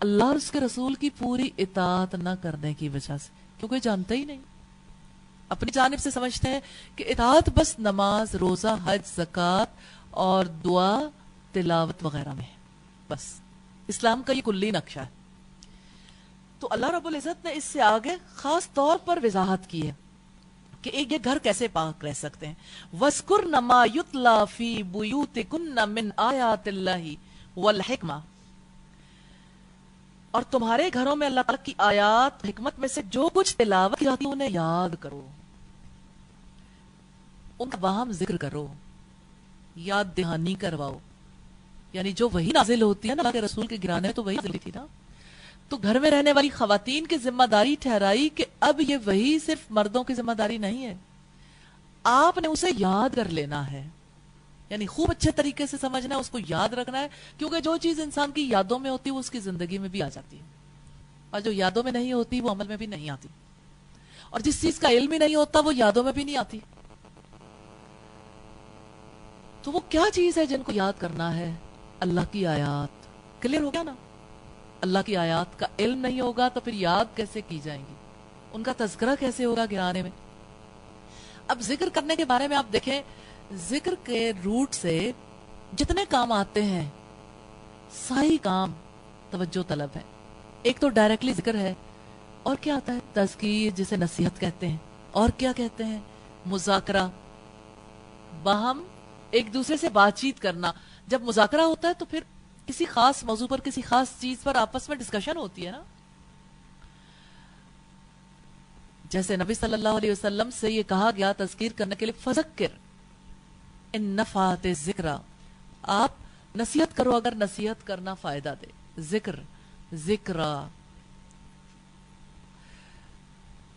اللہ اور اس کے رسول کی پوری اطاعت نہ کرنے کی وجہ سے، کیونکہ جانتے ہی نہیں، اپنی جانب سے سمجھتے ہیں کہ اطاعت بس نماز، روزہ، حج، زکوٰۃ اور دعا، تلاوت وغیرہ میں ہے، بس اسلام کا یہ کلی نقشہ ہے۔ تو اللہ رب العزت نے اس سے آگے خاص طور پر وضاحت کی ہے کہ ایک یہ گھر کیسے پاک رہ سکتے ہیں۔ وَاذْكُرْنَ مَا يُتْلَى فِي بُيُوتِكُنَّ مِنْ آيَاتِ اللَّهِ وَالْحِكْمَةِ، اور تمہارے گھروں میں اللہ تعالیٰ کی آیات حکمت میں سے جو کچھ تلاوت کی جاتی ہے انہیں یاد کرو، ان کا باہم ذکر کرو، یاد دہانی کرواؤ۔ یعنی جو وہی نازل ہوتی ہے نا اللہ کے رسول کے گرانے میں، تو وہی نازل ہوئی تھی نا، تو گھر میں رہنے والی خواتین کی ذمہ داری ٹھہرائی کہ اب یہ وہی صرف مردوں کی ذمہ داری نہیں ہے، آپ نے اسے یاد کر لینا ہے، یعنی خوب اچھے طریقے سے سمجھنا ہے، اس کو یاد رکھنا ہے، کیونکہ جو چیز انسان کی یادوں میں ہوتی ہے وہ اس کی زندگی میں بھی آ جاتی ہے، اور جو یادوں میں نہیں ہوتی وہ عمل میں بھی نہیں آتی، اور جس چیز کا علم ہی نہیں ہوتا وہ یادوں میں بھی نہیں آتی۔ تو وہ کیا چیز ہے جن کو یاد کرنا ہے؟ اللہ کی آیات۔ کلیئر ہو گیا نا؟ اللہ کی آیات کا علم نہیں ہوگا تو پھر یاد کیسے کی جائیں گی، ان کا تذکرہ کیسے ہوگا گرانے میں؟ اب ذکر کرنے کے بارے میں آپ دیکھیں، ذکر کے روٹ سے جتنے کام آتے ہیں ساری کام توجہ طلب ہے۔ ایک تو ڈائریکٹلی ذکر ہے، اور کیا آتا ہے؟ تذکیر، جسے نصیحت کہتے ہیں، اور کیا کہتے ہیں؟ مذاکرہ، باہم ایک دوسرے سے بات چیت کرنا۔ جب مذاکرہ ہوتا ہے تو پھر کسی خاص موضوع پر، کسی خاص چیز پر آپس میں ڈسکشن ہوتی ہے نا۔ جیسے نبی صلی اللہ علیہ وسلم سے یہ کہا گیا تذکیر کرنے کے لیے، فذکر ان نفعت الذکر، آپ نصیحت کرو اگر نصیحت کرنا فائدہ دے، ذکر۔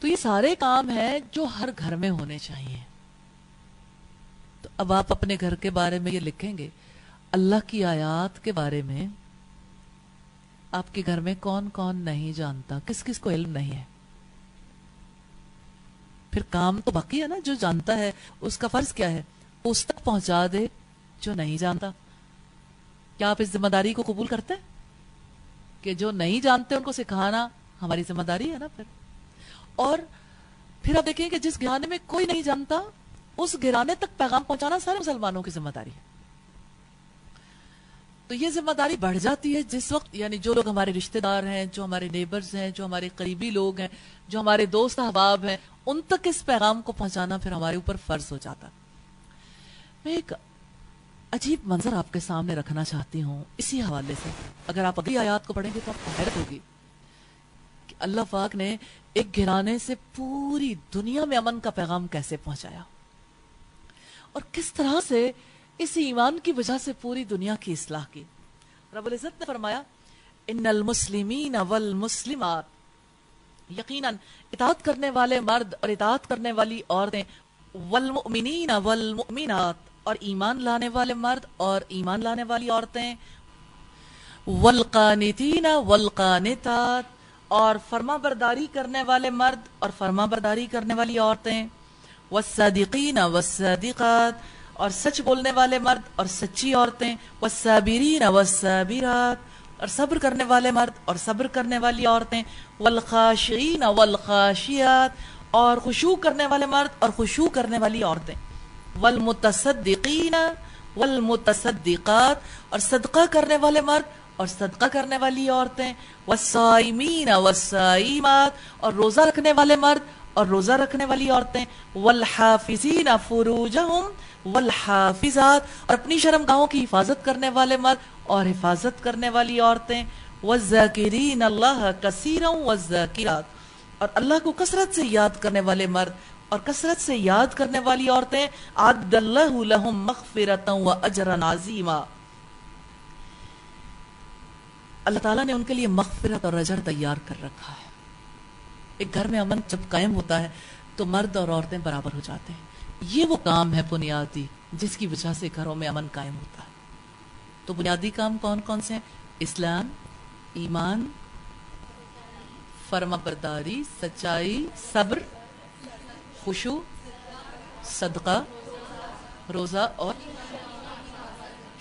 تو یہ سارے کام ہیں جو ہر گھر میں ہونے چاہیے۔ تو اب آپ اپنے گھر کے بارے میں یہ لکھیں گے، اللہ کی آیات کے بارے میں آپ کے گھر میں کون کون نہیں جانتا، کس کس کو علم نہیں ہے؟ پھر کام تو باقی ہے نا، جو جانتا ہے اس کا فرض کیا ہے؟ اس تک پہنچا دے جو نہیں جانتا۔ کیا آپ اس ذمہ داری کو قبول کرتے ہیں کہ جو نہیں جانتے ان کو سکھانا ہماری ذمہ داری ہے نا؟ اور پھر آپ دیکھیں کہ جس گھرانے میں کوئی نہیں جانتا اس گھرانے تک پیغام پہنچانا سارے مسلمانوں کی ذمہ داری ہے۔ تو یہ ذمہ داری بڑھ جاتی ہے جس وقت، یعنی جو لوگ ہمارے رشتہ دار ہیں، جو ہمارے نیبرز ہیں، جو ہمارے قریبی لوگ ہیں، جو ہمارے دوست احباب ہیں، ان تک اس پیغام کو پہنچانا پھر ہمارے اوپر فرض ہو جاتا۔ میں ایک عجیب منظر آپ کے سامنے رکھنا چاہتی ہوں اسی حوالے سے، اگر آپ اگلی آیات کو پڑھیں گے تو آپ کو حیرت ہوگی کہ اللہ پاک نے ایک گھرانے سے پوری دنیا میں امن کا پیغام کیسے پہنچایا، اور کس طرح سے اس ایمان کی وجہ سے پوری دنیا کی اصلاح کی۔ رب العزت نے فرمایا، ان المسلمین والمسلمات، یقیناً اطاعت کرنے والے مرد اور اطاعت کرنے والی عورتیں، والمؤمنین والمؤمنات، اور ایمان لانے والے مرد اور ایمان لانے والی عورتیں، والقانتین والقانتات، اور فرما برداری کرنے والے مرد اور فرما برداری کرنے والی عورتیں، والصادقین والصادقات، اور سچ بولنے والے مرد اور سچی عورتیں، والصابرین والصابرات، اور صبر کرنے والے مرد اور صبر کرنے والی عورتیں، والخاشعین والخاشعات، اور خشوع کرنے والے مرد اور خشوع کرنے والی عورتیں، والمتصدقین والمتصدقات، اور صدقہ کرنے والے مرد اور صدقہ کرنے والی عورتیں، والصائمین والصائمات، اور روزہ رکھنے والے مرد اور روزہ رکھنے والی عورتیں، والحافظین فروجہم والحافظات، اور اپنی شرم گاہوں کی حفاظت کرنے والے مرد اور حفاظت کرنے والی عورتیں، والذاکرین اللہ کثیرا والذاکرات، اور اللہ کو کثرت سے یاد کرنے والے مرد اور کثرت سے یاد کرنے والی عورتیں، اعد اللہ لہم مغفرۃ واجرا عظیما، اللہ تعالیٰ نے ان کے لیے مغفرت اور اجر تیار کر رکھا ہے۔ ایک گھر میں امن جب قائم ہوتا ہے تو مرد اور عورتیں برابر ہو جاتے ہیں۔ یہ وہ کام ہے بنیادی جس کی وجہ سے گھروں میں امن قائم ہوتا ہے۔ تو بنیادی کام کون کون سے ہیں؟ اسلام، ایمان، فرما برداری، سچائی، صبر، خشوع، صدقہ، روزہ، اور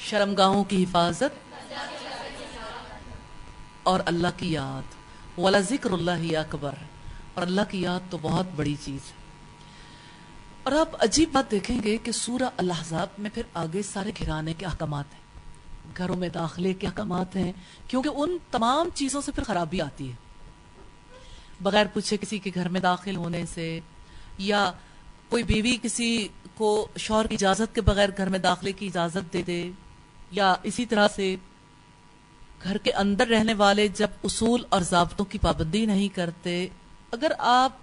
شرمگاہوں کی حفاظت۔ اور اللہ کی یاد، وَلَذِكْرُ اللَّهِ اکبر، اور اللہ کی یاد تو بہت بڑی چیز ہے۔ اور آپ عجیب بات دیکھیں گے کہ سورہ الاحزاب میں پھر آگے سارے گھرانے کے احکامات ہیں، گھروں میں داخلے کے احکامات ہیں، کیونکہ ان تمام چیزوں سے پھر خرابی آتی ہے۔ بغیر پوچھے کسی کے گھر میں داخل ہونے سے، یا کوئی بیوی کسی کو شوہر کی اجازت کے بغیر گھر میں داخلے کی اجازت دے دے، یا اسی طرح سے گھر کے اندر رہنے والے جب اصول اور ضابطوں کی پابندی نہیں کرتے، اگر آپ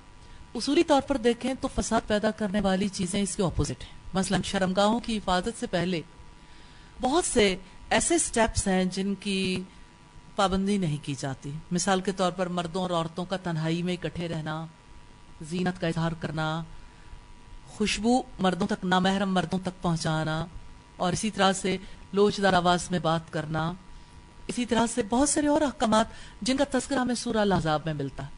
اصولی طور پر دیکھیں تو فساد پیدا کرنے والی چیزیں اس کے اپوزٹ ہیں۔ مثلا شرمگاہوں کی حفاظت سے پہلے بہت سے ایسے سٹیپس ہیں جن کی پابندی نہیں کی جاتی۔ مثال کے طور پر مردوں اور عورتوں کا تنہائی میں اکٹھے رہنا، زینت کا اظہار کرنا، خوشبو مردوں تک، نامحرم مردوں تک پہنچانا، اور اسی طرح سے لوچدار آواز میں بات کرنا، اسی طرح سے بہت سارے اور احکامات جن کا تذکرہ ہمیں سورہ الاحزاب میں ملتا ہے۔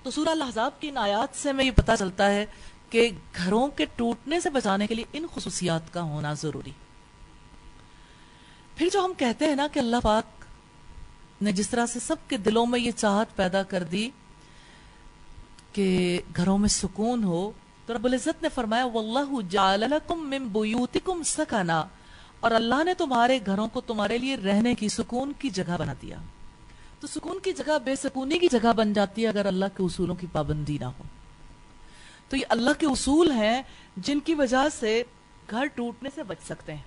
تو سورہ الاحزاب کی ان آیات سے ہمیں یہ پتہ چلتا ہے کہ گھروں کے ٹوٹنے سے بچانے کے لیے ان خصوصیات کا ہونا ضروری۔ پھر جو ہم کہتے ہیں نا کہ اللہ پاک نے جس طرح سے سب کے دلوں میں یہ چاہت پیدا کر دی کہ گھروں میں سکون ہو، تو رب العزت نے فرمایا وَاللَّهُ جَعَلَ لَكُم مِّن بُيُوتِكُمْ سَكَنًا، اور اللہ نے تمہارے گھروں کو تمہارے لیے رہنے کی، سکون کی جگہ بنا دیا۔ تو سکون کی جگہ بے سکونی کی جگہ بن جاتی ہے اگر اللہ کے اصولوں کی پابندی نہ ہو۔ تو یہ اللہ کے اصول ہیں جن کی وجہ سے گھر ٹوٹنے سے بچ سکتے ہیں۔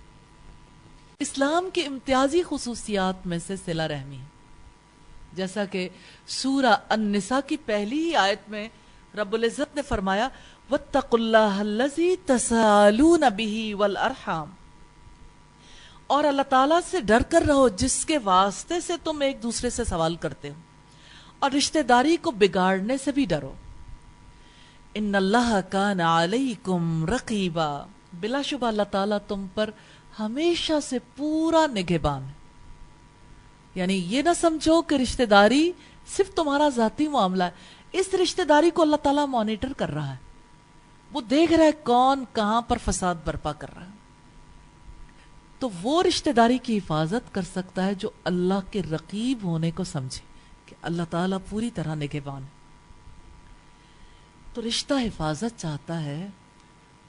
اسلام کی امتیازی خصوصیات میں سے صلہ رحمی ہے، جیسا کہ سورہ النساء کی پہلی ہی آیت میں رب العزت نے فرمایا وَاتَّقُوا اللَّهَ الَّذِي تَسَأَلُونَ بِهِ وَالْأَرْحَامَ، اور اللہ تعالیٰ سے ڈر کر رہو جس کے واسطے سے تم ایک دوسرے سے سوال کرتے ہو، اور رشتہ داری کو بگاڑنے سے بھی ڈرو۔ ان اللہ کان علیکم رقیبا، بلا شبہ اللہ تعالیٰ تم پر ہمیشہ سے پورا نگہبان ہے۔ یعنی یہ نہ سمجھو کہ رشتہ داری صرف تمہارا ذاتی معاملہ ہے، اس رشتہ داری کو اللہ تعالیٰ مانیٹر کر رہا ہے، وہ دیکھ رہا ہے کون کہاں پر فساد برپا کر رہا ہے۔ تو وہ رشتہ داری کی حفاظت کر سکتا ہے جو اللہ کے رقیب ہونے کو سمجھے کہ اللہ تعالیٰ پوری طرح نگہبان ہے۔ تو رشتہ حفاظت چاہتا ہے،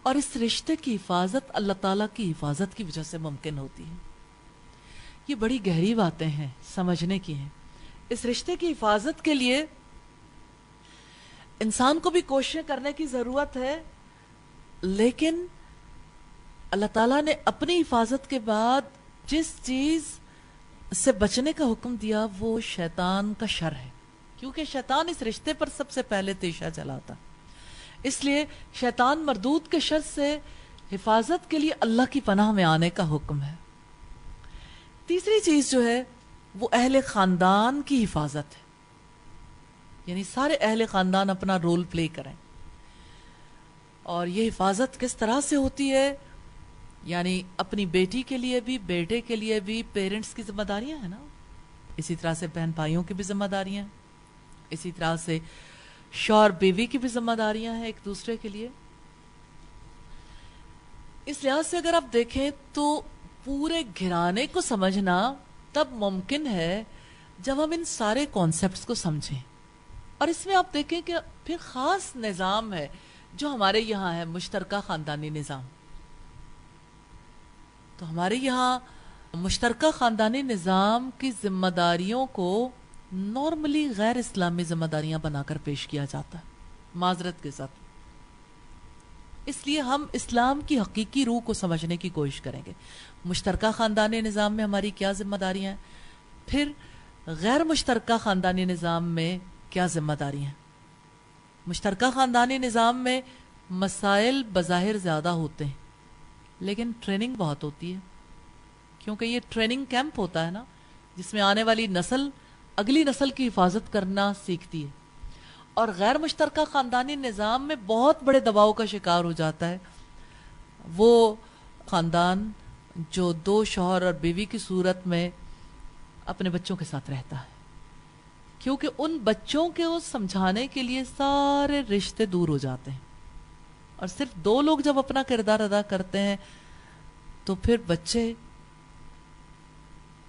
اور اس رشتے کی حفاظت اللہ تعالیٰ کی حفاظت کی وجہ سے ممکن ہوتی ہے۔ یہ بڑی گہری باتیں ہیں، سمجھنے کی ہیں۔ اس رشتے کی حفاظت کے لیے انسان کو بھی کوششیں کرنے کی ضرورت ہے، لیکن اللہ تعالیٰ نے اپنی حفاظت کے بعد جس چیز سے بچنے کا حکم دیا وہ شیطان کا شر ہے، کیونکہ شیطان اس رشتے پر سب سے پہلے تیشہ چلاتا، اس لیے شیطان مردود کے شر سے حفاظت کے لیے اللہ کی پناہ میں آنے کا حکم ہے۔ تیسری چیز جو ہے وہ اہل خاندان کی حفاظت ہے، یعنی سارے اہل خاندان اپنا رول پلے کریں۔ اور یہ حفاظت کس طرح سے ہوتی ہے؟ یعنی اپنی بیٹی کے لیے بھی، بیٹے کے لیے بھی پیرنٹس کی ذمہ داریاں ہیں نا، اسی طرح سے بہن بھائیوں کی بھی ذمہ داریاں ہیں، اسی طرح سے شوہر بیوی کی بھی ذمہ داریاں ہیں ایک دوسرے کے لیے۔ اس لحاظ سے اگر آپ دیکھیں تو پورے گھرانے کو سمجھنا تب ممکن ہے جب ہم ان سارے کانسیپٹس کو سمجھیں۔ اور اس میں آپ دیکھیں کہ پھر خاص نظام ہے جو ہمارے یہاں ہے، مشترکہ خاندانی نظام۔ تو ہمارے یہاں مشترکہ خاندانی نظام کی ذمہ داریوں کو نارملی غیر اسلامی ذمہ داریاں بنا کر پیش کیا جاتا ہے، معذرت کے ساتھ۔ اس لیے ہم اسلام کی حقیقی روح کو سمجھنے کی کوشش کریں گے۔ مشترکہ خاندانی نظام میں ہماری کیا ذمہ داریاں ہیں، پھر غیر مشترکہ خاندانی نظام میں کیا ذمہ داریاں ہیں۔ مشترکہ خاندانی نظام میں مسائل بظاہر زیادہ ہوتے ہیں لیکن ٹریننگ بہت ہوتی ہے، کیونکہ یہ ٹریننگ کیمپ ہوتا ہے نا، جس میں آنے والی نسل اگلی نسل کی حفاظت کرنا سیکھتی ہے۔ اور غیر مشترکہ خاندانی نظام میں بہت بڑے دباؤ کا شکار ہو جاتا ہے وہ خاندان جو دو شوہر اور بیوی کی صورت میں اپنے بچوں کے ساتھ رہتا ہے، کیونکہ ان بچوں کے وہ سمجھانے کے لیے سارے رشتے دور ہو جاتے ہیں، اور صرف دو لوگ جب اپنا کردار ادا کرتے ہیں تو پھر بچے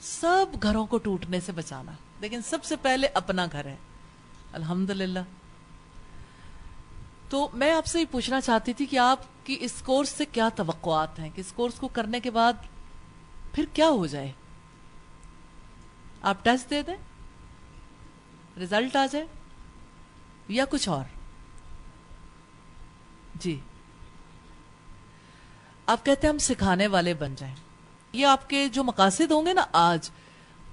سب گھروں کو ٹوٹنے سے بچانا، لیکن سب سے پہلے اپنا گھر ہے. الحمدللہ. تو میں آپ سے یہ پوچھنا چاہتی تھی کہ آپ کی اس کورس سے کیا توقعات ہیں کہ اس کورس کو کرنے کے بعد پھر کیا ہو جائے؟ آپ ٹیسٹ دے دیں، رزلٹ آ جائے، یا کچھ اور؟ جی، آپ کہتے ہیں ہم سکھانے والے بن جائیں. یہ آپ کے جو مقاصد ہوں گے نا آج،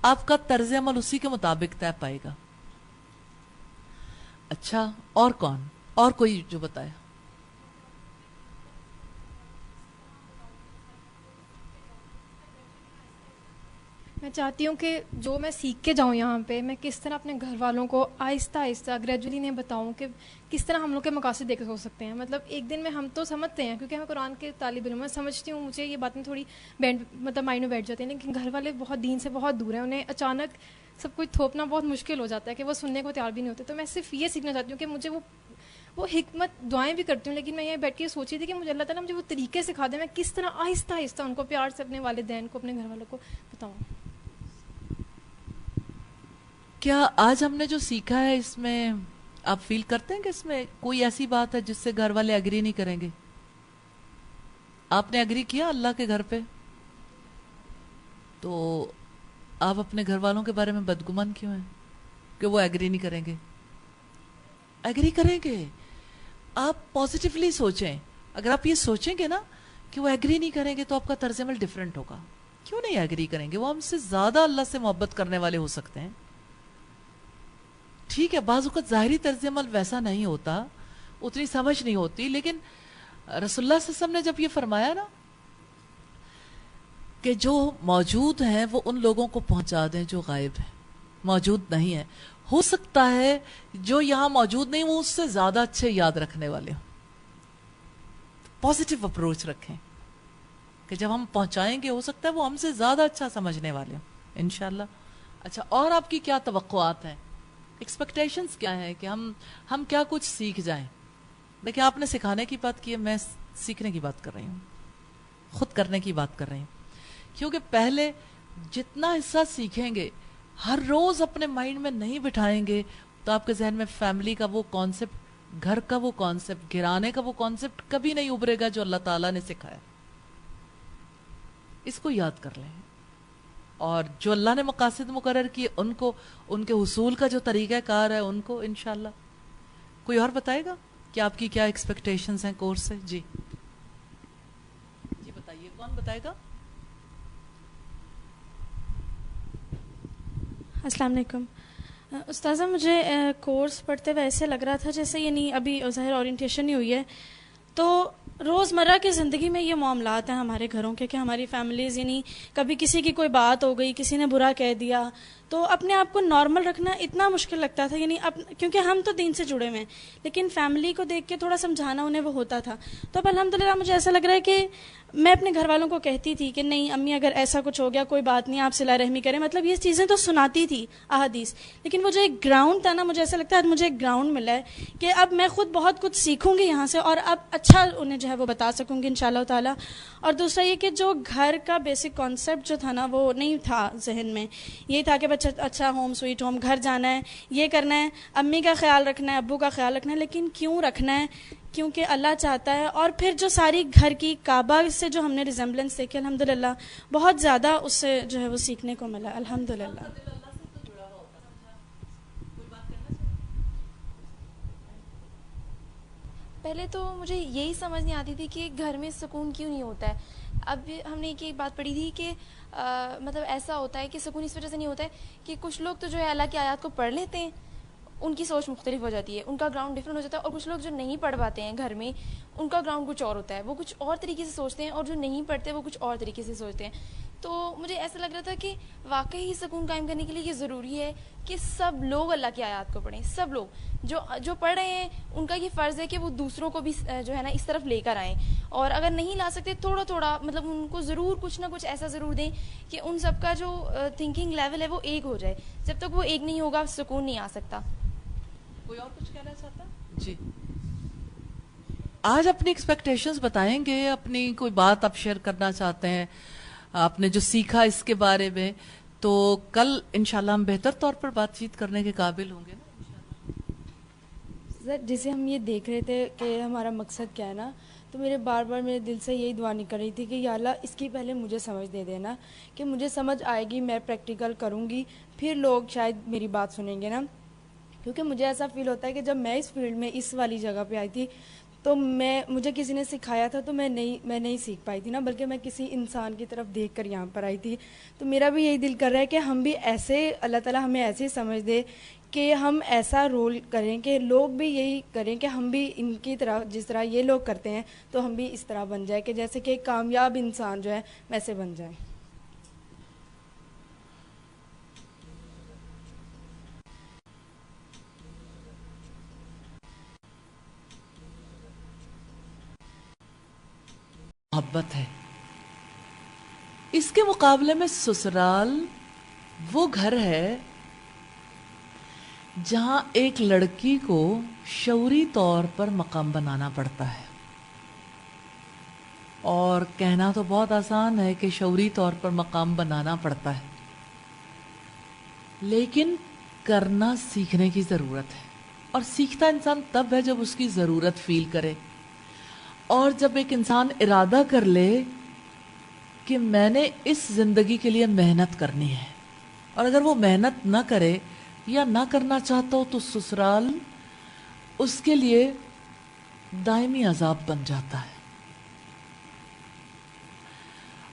آپ کا طرز عمل اسی کے مطابق طے پائے گا. اچھا، اور کون؟ اور کوئی جو بتائے؟ میں چاہتی ہوں کہ جو میں سیکھ کے جاؤں یہاں پہ، میں کس طرح اپنے گھر والوں کو آہستہ آہستہ گریجولی انہیں بتاؤں کہ کس طرح ہم لوگ کے مقاصد دیکھ ہو سکتے ہیں. مطلب ایک دن میں ہم تو سمجھتے ہیں کیونکہ ہمیں قرآن کے طالب علم میں سمجھتی ہوں، مجھے یہ باتیں تھوڑی مطلب مائنڈ میں بیٹھ جاتی ہیں، لیکن گھر والے بہت دین سے بہت دور ہیں، انہیں اچانک سب کچھ تھوپنا بہت مشکل ہو جاتا ہے کہ وہ سننے کو تیار بھی نہیں ہوتے. تو میں صرف یہ سیکھنا چاہتی ہوں کہ مجھے وہ حکمت دعائیں بھی کرتی ہوں، لیکن میں یہ بیٹھ کے سوچی تھی کہ مجھے اللہ تعالیٰ مجھے وہ طریقے سکھا دے، میں کس طرح آہستہ آہستہ ان کو پیار سے اپنے والدین کو، اپنے گھر والوں کو بتاؤں. کیا آج ہم نے جو سیکھا ہے اس میں آپ فیل کرتے ہیں کہ اس میں کوئی ایسی بات ہے جس سے گھر والے اگری نہیں کریں گے؟ آپ نے اگری کیا اللہ کے گھر پہ، تو آپ اپنے گھر والوں کے بارے میں بدگمان کیوں ہیں کہ وہ ایگری نہیں کریں گے؟ ایگری کریں گے. آپ پازیٹیولی سوچیں. اگر آپ یہ سوچیں گے نا کہ وہ ایگری نہیں کریں گے تو آپ کا طرز عمل ڈیفرنٹ ہوگا. کیوں نہیں ایگری کریں گے؟ وہ ہم سے زیادہ اللہ سے محبت کرنے والے ہو سکتے ہیں. ٹھیک ہے، بعض اوقات ظاہری طرز عمل ویسا نہیں ہوتا، اتنی سمجھ نہیں ہوتی، لیکن رسول اللہ صلی اللہ علیہ وسلم نے جب یہ فرمایا نا کہ جو موجود ہیں وہ ان لوگوں کو پہنچا دیں جو غائب ہیں، موجود نہیں ہے، ہو سکتا ہے جو یہاں موجود نہیں وہ اس سے زیادہ اچھے یاد رکھنے والے ہوں. پازیٹیو اپروچ رکھیں کہ جب ہم پہنچائیں گے ہو سکتا ہے وہ ہم سے زیادہ اچھا سمجھنے والے ہوں انشاءاللہ. اچھا، اور آپ کی کیا توقعات ہیں، ایکسپیکٹیشنز کیا ہیں کہ ہم کیا کچھ سیکھ جائیں؟ دیکھیں، آپ نے سکھانے کی بات کی ہے، میں سیکھنے کی بات کر رہی ہوں، خود کرنے کی بات کر رہی ہوں. کیونکہ پہلے جتنا حصہ سیکھیں گے، ہر روز اپنے مائنڈ میں نہیں بٹھائیں گے تو آپ کے ذہن میں فیملی کا وہ کانسیپٹ، گھر کا وہ کانسیپٹ، گھرانے کا وہ کانسیپٹ کبھی نہیں ابھرے گا جو اللہ تعالیٰ نے سکھایا. اس کو یاد کر لیں، اور جو اللہ نے مقاصد مقرر کیے ان کو، ان کے حصول کا جو طریقہ کار ہے ان کو انشاءاللہ. کوئی اور بتائے گا کہ آپ کی کیا ایکسپیکٹیشنز ہیں کورس سے؟ جی جی بتائیے، کون بتائے گا؟ السلام علیکم استاذہ. مجھے کورس پڑھتے ہوئے ایسے لگ رہا تھا جیسے یعنی ابھی ظاہر اورینٹیشن ہی ہوئی ہے، تو روزمرہ کی زندگی میں یہ معاملات ہیں ہمارے گھروں کے کہ ہماری فیملیز یعنی کبھی کسی کی کوئی بات ہو گئی، کسی نے برا کہہ دیا، تو اپنے آپ کو نارمل رکھنا اتنا مشکل لگتا تھا، یعنی کیونکہ ہم تو دین سے جڑے ہوئے ہیں، لیکن فیملی کو دیکھ کے تھوڑا سمجھانا انہیں وہ ہوتا تھا. تو اب الحمدللہ مجھے ایسا لگ رہا ہے کہ میں اپنے گھر والوں کو کہتی تھی کہ نہیں امی اگر ایسا کچھ ہو گیا کوئی بات نہیں، آپ صلہ رحمی کریں، مطلب یہ چیزیں تو سناتی تھی احادیث، لیکن وہ جو ایک گراؤنڈ تھا نا، مجھے ایسا لگتا ہے آج مجھے ایک گراؤنڈ ملا ہے کہ اب میں خود بہت کچھ سیکھوں گی یہاں سے اور اب اچھا انہیں جو ہے وہ بتا سکوں گی انشاءاللہ تعالی. اور دوسرا یہ کہ جو گھر کا بیسک کانسیپٹ جو تھا نا وہ نہیں تھا ذہن میں، یہی تھا کہ بچہ اچھا ہوم سویٹ ہوم، گھر جانا ہے، یہ کرنا ہے، امی کا خیال رکھنا ہے، ابو کا خیال رکھنا ہے، لیکن کیوں رکھنا ہے؟ کیونکہ اللہ چاہتا ہے. اور پھر جو ساری گھر کی کعبہ سے جو ہم نے ریزمبلنس دیکھی الحمدللہ بہت زیادہ اس سے جو ہے وہ سیکھنے کو ملا الحمدللہ. پہلے تو مجھے یہی سمجھ نہیں آتی تھی کہ گھر میں سکون کیوں نہیں ہوتا ہے. اب ہم نے ایک بات پڑھی تھی کہ مطلب ایسا ہوتا ہے کہ سکون اس وجہ سے نہیں ہوتا ہے کہ کچھ لوگ تو جو ہے اللہ کی آیات کو پڑھ لیتے ہیں، ان کی سوچ مختلف ہو جاتی ہے، ان کا گراؤنڈ ڈفرینٹ ہو جاتا ہے، اور کچھ لوگ جو نہیں پڑھ پاتے ہیں گھر میں ان کا گراؤنڈ کچھ اور ہوتا ہے، وہ کچھ اور طریقے سے سوچتے ہیں، اور جو نہیں پڑھتے وہ کچھ اور طریقے سے سوچتے ہیں. تو مجھے ایسا لگ رہا تھا کہ واقعی سکون قائم کرنے کے لیے یہ ضروری ہے کہ سب لوگ اللہ کی آیات کو پڑھیں. سب لوگ جو پڑھ رہے ہیں ان کا یہ فرض ہے کہ وہ دوسروں کو بھی جو ہے نا اس طرف لے کر آئیں، اور اگر نہیں لا سکتے تھوڑا تھوڑا مطلب ان کو ضرور کچھ نہ کچھ ایسا ضرور دیں کہ ان سب کا جو تھنکنگ لیول ہے وہ ایک ہو جائے. جب تک وہ ایک نہیں ہوگا سکون نہیں آ سکتا. کوئی اور کچھ کہنا چاہتا؟ جی، آج اپنی ایکسپیکٹیشنز بتائیں گے، اپنی کوئی بات آپ شیئر کرنا چاہتے ہیں، آپ نے جو سیکھا اس کے بارے میں، تو کل انشاءاللہ ہم بہتر طور پر بات چیت کرنے کے قابل ہوں گے نا. سر جیسے ہم یہ دیکھ رہے تھے کہ ہمارا مقصد کیا ہے نا، تو میرے بار بار میرے دل سے یہی دعا نکل رہی تھی کہ یا اللہ اس کی پہلے مجھے سمجھ دے دینا، کہ مجھے سمجھ آئے گی، میں پریکٹیکل کروں گی، پھر لوگ شاید میری بات سنیں گے نا. کیونکہ مجھے ایسا فیل ہوتا ہے کہ جب میں اس فیلڈ میں اس والی جگہ پہ آئی تھی تو مجھے کسی نے سکھایا تھا تو میں نہیں سیکھ پائی تھی نا، بلکہ میں کسی انسان کی طرف دیکھ کر یہاں پر آئی تھی. تو میرا بھی یہی دل کر رہا ہے کہ ہم بھی ایسے، اللہ تعالیٰ ہمیں ایسے سمجھ دے کہ ہم ایسا رول کریں کہ لوگ بھی یہی کریں کہ ہم بھی ان کی طرح، جس طرح یہ لوگ کرتے ہیں تو ہم بھی اس طرح بن جائیں، کہ جیسے کہ ایک کامیاب انسان جو ہے ویسے بن جائیں. محبت ہے. اس کے مقابلے میں سسرال وہ گھر ہے جہاں ایک لڑکی کو شعوری طور پر مقام بنانا پڑتا ہے. اور کہنا تو بہت آسان ہے کہ شعوری طور پر مقام بنانا پڑتا ہے، لیکن کرنا سیکھنے کی ضرورت ہے. اور سیکھتا انسان تب ہے جب اس کی ضرورت فیل کرے، اور جب ایک انسان ارادہ کر لے کہ میں نے اس زندگی کے لیے محنت کرنی ہے. اور اگر وہ محنت نہ کرے یا نہ کرنا چاہتا ہو تو سسرال اس کے لیے دائمی عذاب بن جاتا ہے.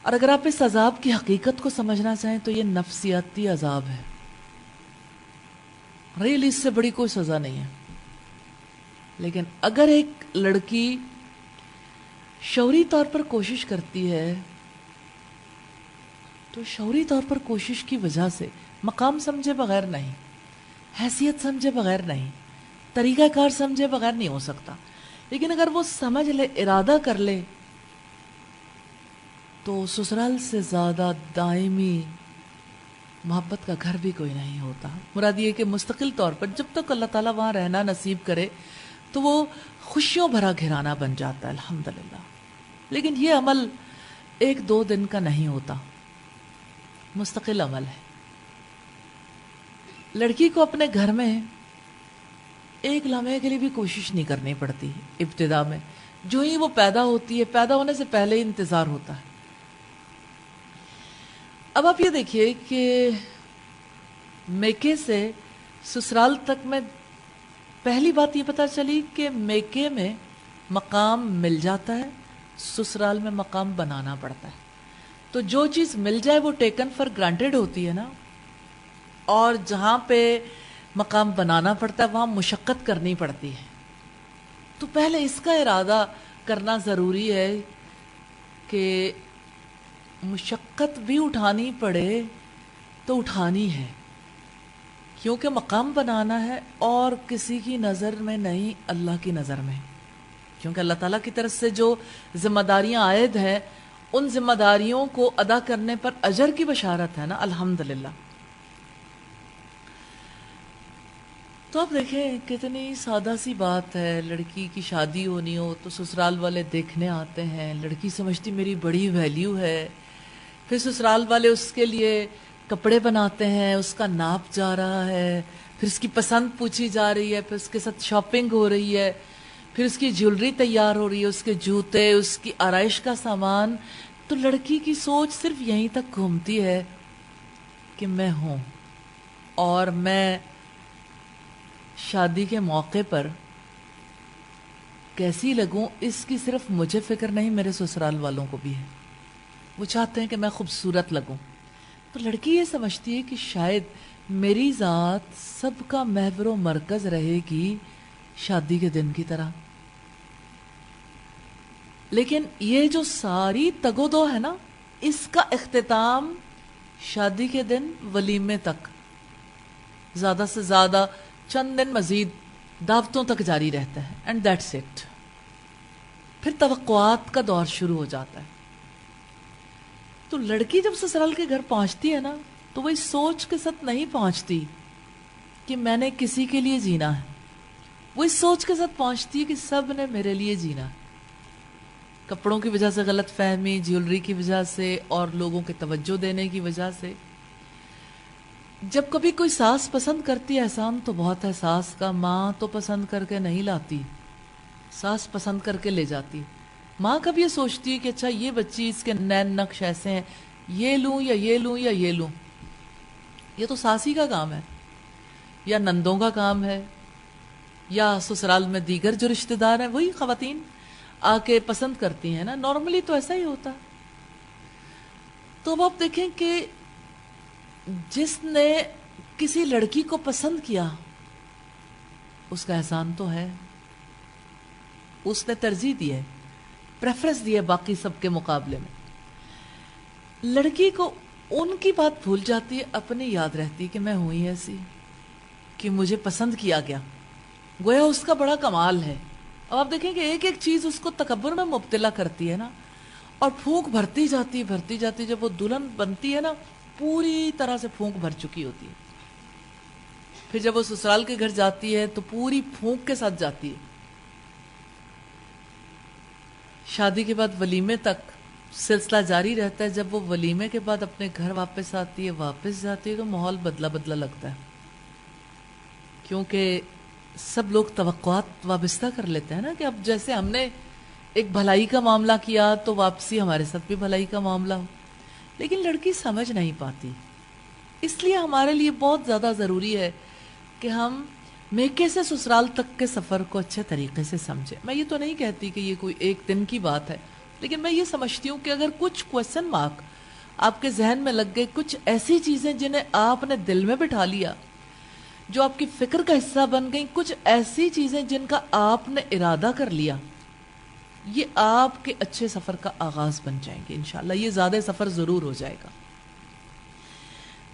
اور اگر آپ اس عذاب کی حقیقت کو سمجھنا چاہیں تو یہ نفسیاتی عذاب ہے. ریلی اس سے بڑی کوئی سزا نہیں ہے. لیکن اگر ایک لڑکی شعوری طور پر کوشش کرتی ہے تو شعوری طور پر کوشش کی وجہ سے مقام سمجھے بغیر نہیں، حیثیت سمجھے بغیر نہیں، طریقہ کار سمجھے بغیر نہیں ہو سکتا. لیکن اگر وہ سمجھ لے، ارادہ کر لے، تو سسرال سے زیادہ دائمی محبت کا گھر بھی کوئی نہیں ہوتا. مراد یہ کہ مستقل طور پر جب تک اللہ تعالیٰ وہاں رہنا نصیب کرے تو وہ خوشیوں بھرا گھرانہ بن جاتا ہے الحمدللہ. لیکن یہ عمل ایک دو دن کا نہیں ہوتا، مستقل عمل ہے. لڑکی کو اپنے گھر میں ایک لمحے کے لیے بھی کوشش نہیں کرنی پڑتی. ابتدا میں جو ہی وہ پیدا ہوتی ہے، پیدا ہونے سے پہلے ہی انتظار ہوتا ہے. اب آپ یہ دیکھیے کہ میکے سے سسرال تک میں پہلی بات یہ پتا چلی کہ میکے میں مقام مل جاتا ہے، سسرال میں مقام بنانا پڑتا ہے. تو جو چیز مل جائے وہ ٹیکن فار گرانٹیڈ ہوتی ہے نا، اور جہاں پہ مقام بنانا پڑتا ہے وہاں مشقت کرنی پڑتی ہے. تو پہلے اس کا ارادہ کرنا ضروری ہے کہ مشقت بھی اٹھانی پڑے تو اٹھانی ہے، کیونکہ مقام بنانا ہے، اور کسی کی نظر میں نہیں، اللہ کی نظر میں. کیونکہ اللہ تعالیٰ کی طرف سے جو ذمہ داریاں عائد ہیں ان ذمہ داریوں کو ادا کرنے پر اجر کی بشارت ہے نا، الحمدللہ. تو آپ دیکھیں کتنی سادہ سی بات ہے. لڑکی کی شادی ہونی ہو تو سسرال والے دیکھنے آتے ہیں، لڑکی سمجھتی میری بڑی ویلیو ہے، پھر سسرال والے اس کے لیے کپڑے بناتے ہیں، اس کا ناپ جا رہا ہے، پھر اس کی پسند پوچھی جا رہی ہے، پھر اس کے ساتھ شاپنگ ہو رہی ہے، پھر اس کی جیولری تیار ہو رہی ہے، اس کے جوتے، اس کی آرائش کا سامان. تو لڑکی کی سوچ صرف یہیں تک گھومتی ہے کہ میں ہوں، اور میں شادی کے موقع پر کیسی لگوں اس کی صرف مجھے فکر نہیں، میرے سسرال والوں کو بھی ہے. وہ چاہتے ہیں کہ میں خوبصورت لگوں. تو لڑکی یہ سمجھتی ہے کہ شاید میری ذات سب کا محور و مرکز رہے گی شادی کے دن کی طرح. لیکن یہ جو ساری تگ و دو ہے نا، اس کا اختتام شادی کے دن ولیمے تک، زیادہ سے زیادہ چند دن مزید دعوتوں تک جاری رہتا ہے. And that's it. پھر توقعات کا دور شروع ہو جاتا ہے. تو لڑکی جب سسرال کے گھر پہنچتی ہے نا تو وہ اس سوچ کے ساتھ نہیں پہنچتی کہ میں نے کسی کے لیے جینا ہے. وہ اس سوچ کے ساتھ پہنچتی ہے کہ سب نے میرے لیے جینا ہے. کپڑوں کی وجہ سے غلط فہمی، جیولری کی وجہ سے، اور لوگوں کے توجہ دینے کی وجہ سے. جب کبھی کوئی ساس پسند کرتی ہے احسان تو بہت ہے ساس کا، ماں تو پسند کر کے نہیں لاتی، ساس پسند کر کے لے جاتی۔ ماں کب یہ سوچتی ہے کہ اچھا یہ بچی، اس کے نین نقش ایسے ہیں، یہ لوں یا یہ لوں یا یہ لوں؟ یہ تو ساسی کا کام ہے، یا نندوں کا کام ہے، یا سسرال میں دیگر جو رشتہ دار ہیں وہی خواتین آ کے پسند کرتی ہیں نا، نارملی تو ایسا ہی ہوتا ہے۔ تو اب آپ دیکھیں کہ جس نے کسی لڑکی کو پسند کیا اس کا احسان تو ہے، اس نے ترجیح دی ہے، پریفرنس دی ہے باقی سب کے مقابلے میں۔ لڑکی کو ان کی بات بھول جاتی ہے، اپنی یاد رہتی کہ میں ہوئی ایسی کہ مجھے پسند کیا گیا، گویا اس کا بڑا کمال ہے۔ اب آپ دیکھیں کہ ایک ایک چیز اس کو تکبر میں مبتلا کرتی ہے نا، اور پھونک بھرتی جاتی، جب وہ دلہن بنتی ہے نا پوری طرح سے پھونک بھر چکی ہوتی ہے، پھر جب وہ سسرال کے گھر جاتی ہے تو پوری پھونک کے ساتھ جاتی ہے۔ شادی کے بعد ولیمے تک سلسلہ جاری رہتا ہے، جب وہ ولیمے کے بعد اپنے گھر واپس آتی ہے، واپس جاتی ہے، تو ماحول بدلا بدلا لگتا ہے، کیونکہ سب لوگ توقعات وابستہ کر لیتے ہیں نا کہ اب جیسے ہم نے ایک بھلائی کا معاملہ کیا تو واپسی ہمارے ساتھ بھی بھلائی کا معاملہ ہو، لیکن لڑکی سمجھ نہیں پاتی۔ اس لیے ہمارے لیے بہت زیادہ ضروری ہے کہ ہم میکے سے سسرال تک کے سفر کو اچھے طریقے سے سمجھیں۔ میں یہ تو نہیں کہتی کہ یہ کوئی ایک دن کی بات ہے، لیکن میں یہ سمجھتی ہوں کہ اگر کچھ کویسچن مارک آپ کے ذہن میں لگ گئے، کچھ ایسی چیزیں جنہیں آپ نے دل میں بٹھا لیا، جو آپ کی فکر کا حصہ بن گئی، کچھ ایسی چیزیں جن کا آپ نے ارادہ کر لیا، یہ آپ کے اچھے سفر کا آغاز بن جائیں گے انشاءاللہ۔ یہ زیادہ سفر ضرور ہو جائے گا۔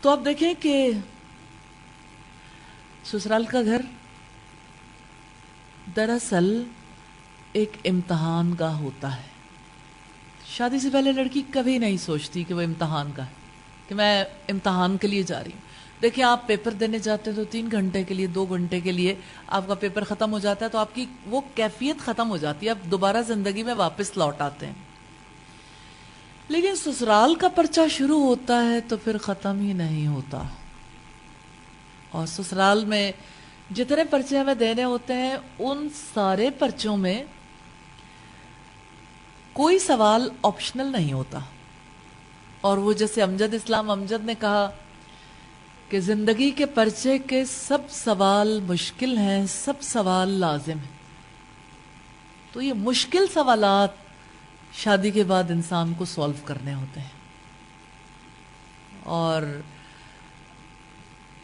تو آپ دیکھیں کہ سسرال کا گھر دراصل ایک امتحان گاہ ہوتا ہے۔ شادی سے پہلے لڑکی کبھی نہیں سوچتی کہ وہ امتحان گاہ ہے، کہ میں امتحان کے لیے جا رہی ہوں۔ دیکھیں آپ پیپر دینے جاتے ہیں تو 3 گھنٹے کے لیے، 2 گھنٹے کے لیے آپ کا پیپر ختم ہو جاتا ہے، تو آپ کی وہ کیفیت ختم ہو جاتی ہے، آپ دوبارہ زندگی میں واپس لوٹ آتے ہیں۔ لیکن سسرال کا پرچہ شروع ہوتا ہے تو پھر ختم ہی نہیں ہوتا، اور سسرال میں جتنے پرچے ہمیں دینے ہوتے ہیں ان سارے پرچوں میں کوئی سوال آپشنل نہیں ہوتا، اور وہ جیسے امجد اسلام امجد نے کہا کہ زندگی کے پرچے کے سب سوال مشکل ہیں، سب سوال لازم ہیں۔ تو یہ مشکل سوالات شادی کے بعد انسان کو سولو کرنے ہوتے ہیں، اور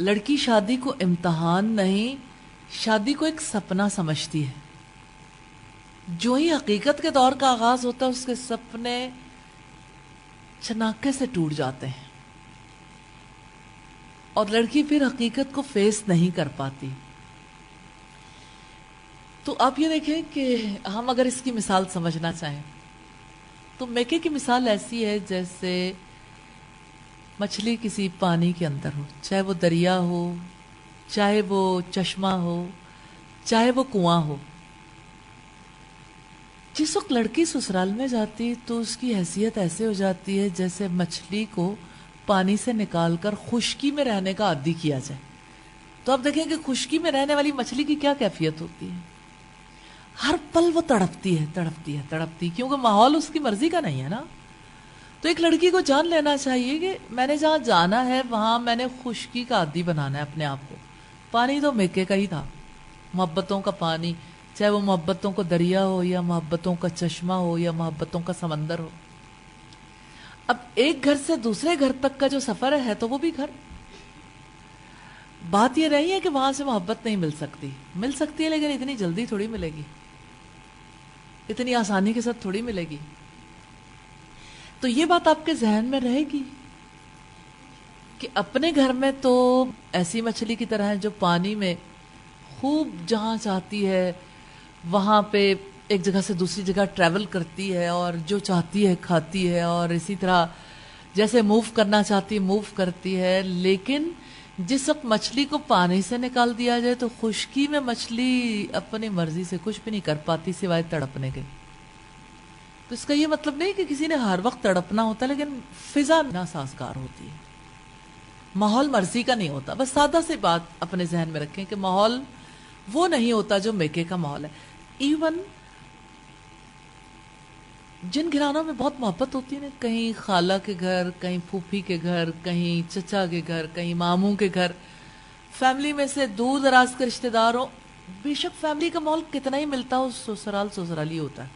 لڑکی شادی کو امتحان نہیں، شادی کو ایک سپنا سمجھتی ہے۔ جو ہی حقیقت کے دور کا آغاز ہوتا ہے اس کے سپنے چناکے سے ٹوٹ جاتے ہیں، اور لڑکی پھر حقیقت کو فیس نہیں کر پاتی۔ تو آپ یہ دیکھیں کہ ہم اگر اس کی مثال سمجھنا چاہیں تو میکے کی مثال ایسی ہے جیسے مچھلی کسی پانی کے اندر ہو، چاہے وہ دریا ہو، چاہے وہ چشمہ ہو، چاہے وہ کنواں ہو۔ جس وقت لڑکی سسرال میں جاتی تو اس کی حیثیت ایسے ہو جاتی ہے جیسے مچھلی کو پانی سے نکال کر خشکی میں رہنے کا عادی کیا جائے۔ تو آپ دیکھیں کہ خشکی میں رہنے والی مچھلی کی کیا کیفیت ہوتی ہے، ہر پل وہ تڑپتی ہے، کیونکہ ماحول اس کی مرضی کا نہیں ہے نا۔ تو ایک لڑکی کو جان لینا چاہیے کہ میں نے جہاں جانا ہے وہاں میں نے خشکی کا عادی بنانا ہے اپنے آپ کو۔ پانی تو میکے کا ہی تھا، محبتوں کا پانی، چاہے وہ محبتوں کا دریا ہو یا محبتوں کا چشمہ ہو یا محبتوں کا سمندر ہو۔ اب ایک گھر سے دوسرے گھر تک کا جو سفر ہے تو وہ بھی گھر۔ بات یہ نہیں ہے کہ وہاں سے محبت نہیں مل سکتی ہے، لیکن اتنی جلدی تھوڑی ملے گی، اتنی آسانی کے ساتھ تھوڑی ملے گی۔ تو یہ بات آپ کے ذہن میں رہے گی کہ اپنے گھر میں تو ایسی مچھلی کی طرح ہے جو پانی میں خوب جہاں چاہتی ہے وہاں پہ ایک جگہ سے دوسری جگہ ٹریول کرتی ہے، اور جو چاہتی ہے کھاتی ہے، اور اسی طرح جیسے موو کرنا چاہتی ہے موو کرتی ہے۔ لیکن جس وقت مچھلی کو پانی سے نکال دیا جائے تو خشکی میں مچھلی اپنی مرضی سے کچھ بھی نہیں کر پاتی سوائے تڑپنے کے۔ تو اس کا یہ مطلب نہیں کہ کسی نے ہر وقت تڑپنا ہوتا، لیکن فضا ناسازگار ہوتی ہے، ماحول مرضی کا نہیں ہوتا. بس سادہ سی بات اپنے ذہن میں رکھیں کہ ماحول وہ نہیں ہوتا جو میکے کا ماحول ہے. ایون جن گھرانوں میں بہت محبت ہوتی ہے نا, کہیں خالہ کے گھر, کہیں پھوپھی کے گھر, کہیں چچا کے گھر, کہیں ماموں کے گھر, فیملی میں سے دور دراز کے رشتہ دار ہوں, بے شک فیملی کا ماحول کتنا ہی ملتا ہو, سسرال سسرالی ہوتا ہے.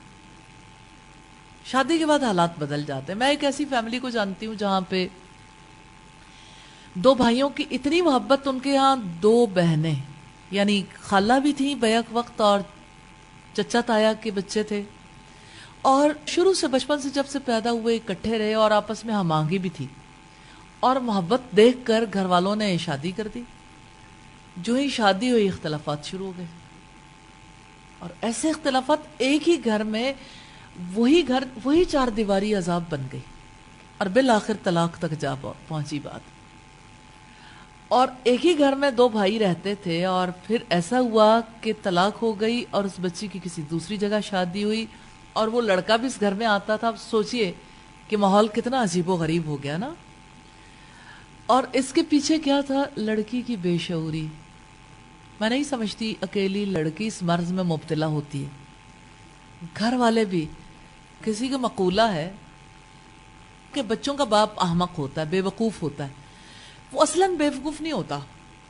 شادی کے بعد حالات بدل جاتے ہیں. میں ایک ایسی فیملی کو جانتی ہوں جہاں پہ 2 بھائیوں کی اتنی محبت, ان کے ہاں 2 بہنیں یعنی خالہ بھی تھیں بیک وقت اور چچا تایا کے بچے تھے, اور شروع سے بچپن سے جب سے پیدا ہوئے اکٹھے رہے, اور آپس میں ہم آہنگی بھی تھی, اور محبت دیکھ کر گھر والوں نے شادی کر دی. جو ہی شادی ہوئی اختلافات شروع ہو گئے, اور ایسے اختلافات ایک ہی گھر میں وہی 4 دیواری عذاب بن گئی, اور بالآخر طلاق تک جا پہنچی بات. اور ایک ہی گھر میں 2 بھائی رہتے تھے, اور پھر ایسا ہوا کہ طلاق ہو گئی اور اس بچی کی کسی دوسری جگہ شادی ہوئی, اور وہ لڑکا بھی اس گھر میں آتا تھا. اب سوچئے کہ ماحول کتنا عجیب و غریب ہو گیا نا. اور اس کے پیچھے کیا تھا؟ لڑکی کی بے شعوری. میں نہیں سمجھتی اکیلی لڑکی اس مرض میں مبتلا ہوتی ہے. گھر والے بھی, کسی کا مقولہ ہے کہ بچوں کا باپ احمق ہوتا ہے, بے وقوف ہوتا ہے. وہ اصلاً بے وقوف نہیں ہوتا,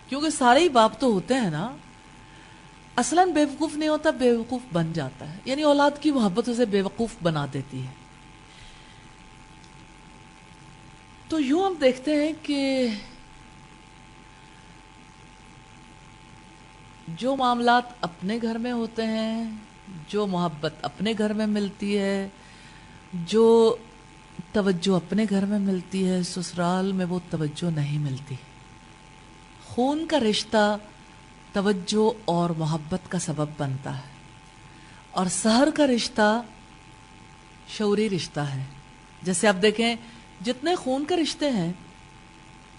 کیونکہ سارے ہی باپ تو ہوتے ہیں نا. اصلاً بے وقوف نہیں ہوتا, بے وقوف بن جاتا ہے. یعنی اولاد کی محبت اسے بے وقوف بنا دیتی ہے. تو یوں ہم دیکھتے ہیں کہ جو معاملات اپنے گھر میں ہوتے ہیں, جو محبت اپنے گھر میں ملتی ہے, جو توجہ اپنے گھر میں ملتی ہے, سسرال میں وہ توجہ نہیں ملتی. خون کا رشتہ توجہ اور محبت کا سبب بنتا ہے, اور سحر کا رشتہ شعوری رشتہ ہے. جیسے آپ دیکھیں جتنے خون کے رشتے ہیں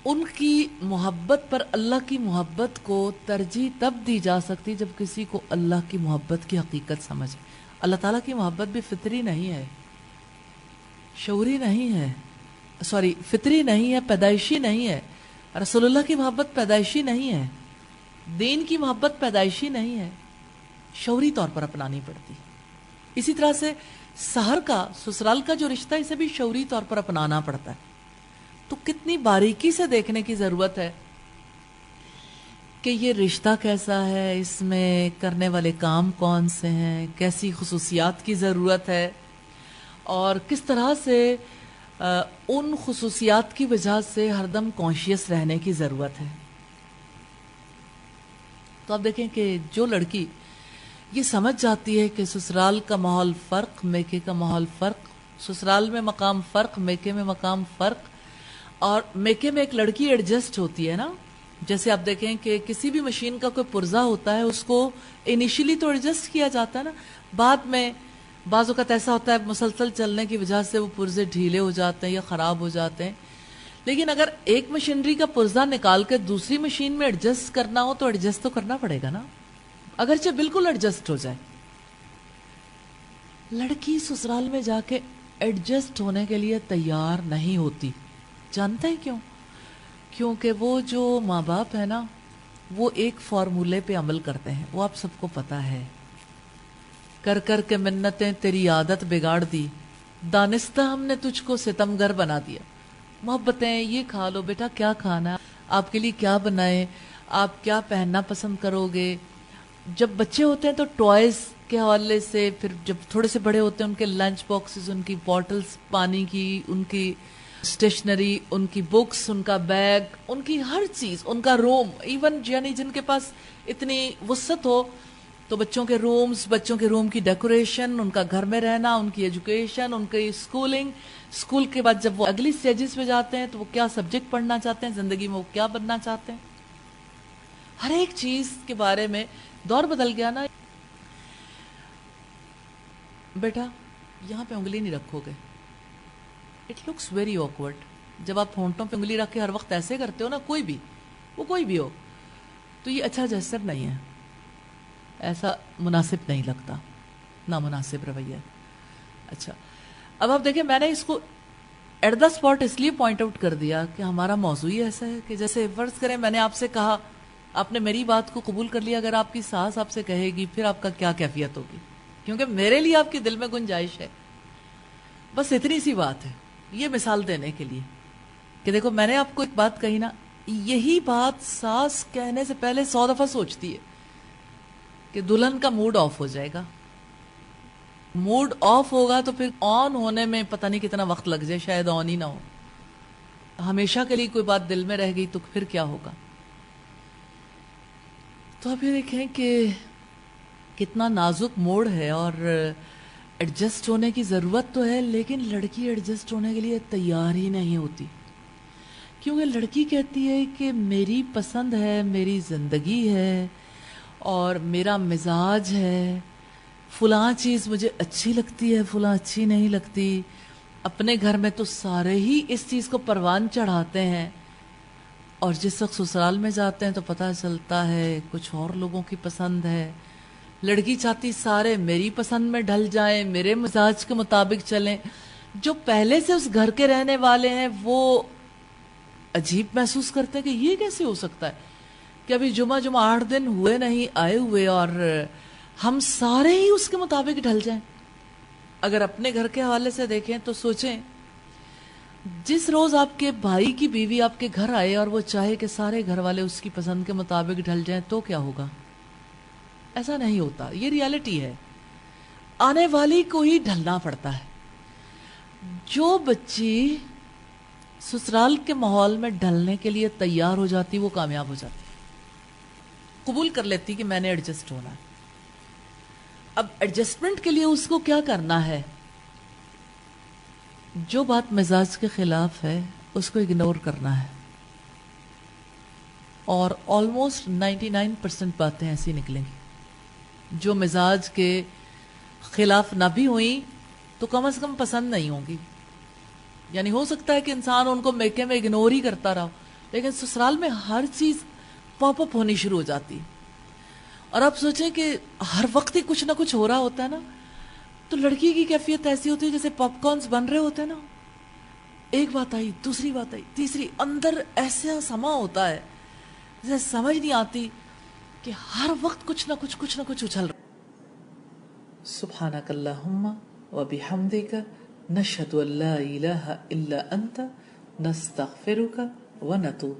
ان کی محبت پر اللہ کی محبت کو ترجیح تب دی جا سکتی جب کسی کو اللہ کی محبت کی حقیقت سمجھے. اللہ تعالیٰ کی محبت بھی فطری نہیں ہے, شعوری نہیں ہے, فطری نہیں ہے, پیدائشی نہیں ہے. رسول اللہ کی محبت پیدائشی نہیں ہے, دین کی محبت پیدائشی نہیں ہے, شعوری طور پر اپنانی پڑتی. اسی طرح سے سحر کا, سسرال کا جو رشتہ, اسے بھی شعوری طور پر اپنانا پڑتا ہے. تو کتنی باریکی سے دیکھنے کی ضرورت ہے کہ یہ رشتہ کیسا ہے, اس میں کرنے والے کام کون سے ہیں, کیسی خصوصیات کی ضرورت ہے, اور کس طرح سے ان خصوصیات کی وجہ سے ہر دم کانشیس رہنے کی ضرورت ہے. تو آپ دیکھیں کہ جو لڑکی یہ سمجھ جاتی ہے کہ سسرال کا ماحول فرق, میکے کا ماحول فرق, سسرال میں مقام فرق, میکے میں مقام فرق, اور میکے میں ایک لڑکی ایڈجسٹ ہوتی ہے نا. جیسے آپ دیکھیں کہ کسی بھی مشین کا کوئی پرزہ ہوتا ہے, اس کو انیشلی تو ایڈجسٹ کیا جاتا ہے نا, بعد میں بعض اوقات ایسا ہوتا ہے مسلسل چلنے کی وجہ سے وہ پرزے ڈھیلے ہو جاتے ہیں یا خراب ہو جاتے ہیں. لیکن اگر ایک مشینری کا پرزہ نکال کے دوسری مشین میں ایڈجسٹ کرنا ہو تو ایڈجسٹ تو کرنا پڑے گا نا, اگرچہ بالکل ایڈجسٹ ہو جائے. لڑکی سسرال میں جا کے ایڈجسٹ ہونے کے لیے تیار نہیں ہوتی. جانتے ہیں کیوں؟ کیونکہ وہ جو ماں باپ ہے نا, وہ ایک فارمولے پہ عمل کرتے ہیں, وہ آپ سب کو پتا ہے. کر کر کے منتیں تیری عادت بگاڑ دی, دانستہ ہم نے تجھ کو ستمگر بنا دیا. محبتیں, یہ کھا لو بیٹا, کیا کھانا, آپ کے لیے کیا بنائیں, آپ کیا پہننا پسند کرو گے. جب بچے ہوتے ہیں تو ٹوائز کے حوالے سے, پھر جب تھوڑے سے بڑے ہوتے ہیں ان کے لنچ باکسز, ان کی بوٹلز پانی کی, ان کی اسٹیشنری, ان کی بکس, ان کا بیگ, ان کی ہر چیز, ان کا روم, ایون یعنی جن کے پاس اتنی وسعت ہو تو بچوں کے رومز, بچوں کے روم کی ڈیکوریشن, ان کا گھر میں رہنا, ان کی ایجوکیشن, ان کی اسکولنگ, اسکول کے بعد جب وہ اگلی سٹیجز پہ جاتے ہیں تو وہ کیا سبجیکٹ پڑھنا چاہتے ہیں, زندگی میں وہ کیا بننا چاہتے ہیں, ہر ایک چیز کے بارے میں. دور بدل گیا نا. بیٹا یہاں پہ انگلی نہیں رکھو گے, اٹ لکس ویری آکورڈ. جب آپ ہونٹوں پہ انگلی رکھ کے ہر وقت ایسے کرتے ہو نا, کوئی بھی, وہ کوئی بھی ہو, تو یہ اچھا جسر نہیں ہے, ایسا مناسب نہیں لگتا, نامناسب رویہ. اچھا اب آپ دیکھیں, میں نے اس کو ایٹ دا اسپاٹ اس لیے پوائنٹ آؤٹ کر دیا کہ ہمارا موضوع ہی ایسا ہے کہ جیسے فرض کریں میں نے آپ سے کہا، آپ نے میری بات کو قبول کر لیا، اگر آپ کی ساس آپ سے کہے گی پھر آپ کا کیا کیفیت ہوگی؟ کیونکہ میرے لیے آپ کے دل میں گنجائش ہے. بس اتنی سی بات ہے، یہ مثال دینے کے لیے کہ دیکھو میں نے آپ کو ایک بات کہی نا، یہی بات ساس کہنے سے پہلے 100 دفعہ سوچتی ہے کہ دلہن کا موڈ آف ہو جائے گا. موڈ آف ہوگا تو پھر آن ہونے میں پتہ نہیں کتنا وقت لگ جائے، شاید آن ہی نہ ہو. ہمیشہ کے لیے کوئی بات دل میں رہ گئی تو پھر کیا ہوگا؟ تو اب یہ دیکھیں کہ کتنا نازک موڑ ہے، اور ایڈجسٹ ہونے کی ضرورت تو ہے، لیکن لڑکی ایڈجسٹ ہونے کے لیے تیار ہی نہیں ہوتی. کیونکہ لڑکی کہتی ہے کہ میری پسند ہے، میری زندگی ہے، اور میرا مزاج ہے، فلاں چیز مجھے اچھی لگتی ہے، فلاں اچھی نہیں لگتی. اپنے گھر میں تو سارے ہی اس چیز کو پروان چڑھاتے ہیں، اور جس وقت سسرال میں جاتے ہیں تو پتہ چلتا ہے کچھ اور لوگوں کی پسند ہے. لڑکی چاہتی سارے میری پسند میں ڈھل جائیں، میرے مزاج کے مطابق چلیں. جو پہلے سے اس گھر کے رہنے والے ہیں وہ عجیب محسوس کرتے ہیں کہ یہ کیسے ہو سکتا ہے کہ ابھی جمعہ 8 دن ہوئے نہیں آئے ہوئے اور ہم سارے ہی اس کے مطابق ڈھل جائیں. اگر اپنے گھر کے حوالے سے دیکھیں تو سوچیں، جس روز آپ کے بھائی کی بیوی آپ کے گھر آئے اور وہ چاہے کہ سارے گھر والے اس کی پسند کے مطابق ڈھل جائیں تو کیا ہوگا؟ ایسا نہیں ہوتا، یہ ریالٹی ہے. آنے والی کو ہی ڈھلنا پڑتا ہے. جو بچی سسرال کے ماحول میں ڈھلنے کے لیے تیار ہو جاتی وہ کامیاب ہو جاتی، قبول کر لیتی کہ میں نے ایڈجسٹ ہونا ہے. اب ایڈجسٹمنٹ کے لیے اس کو کیا کرنا ہے؟ جو بات مزاج کے خلاف ہے اس کو اگنور کرنا ہے. اور آلموسٹ 99% باتیں ایسی نکلیں گی جو مزاج کے خلاف نہ بھی ہوئیں تو کم از کم پسند نہیں ہوں گی. یعنی ہو سکتا ہے کہ انسان ان کو میکے میں اگنور ہی کرتا رہا، لیکن سسرال میں ہر چیز پاپ اپ ہونی شروع ہو جاتی. اور آپ سوچیں کہ ہر وقت ہی کچھ نہ کچھ ہو رہا ہوتا ہے نا، تو لڑکی کی کیفیت ایسی ہوتی ہے جیسے پاپ کارنز بن رہے ہوتے ہیں نا، ایک بات آئی، دوسری بات آئی، تیسری، اندر ایسا سما ہوتا ہے جیسے سمجھ نہیں آتی کہ ہر وقت کچھ نہ کچھ اچھل رہا. سبحانک اللہم و بحمدک نشہد ان لا الہ الا انت نستغفرک و نتوب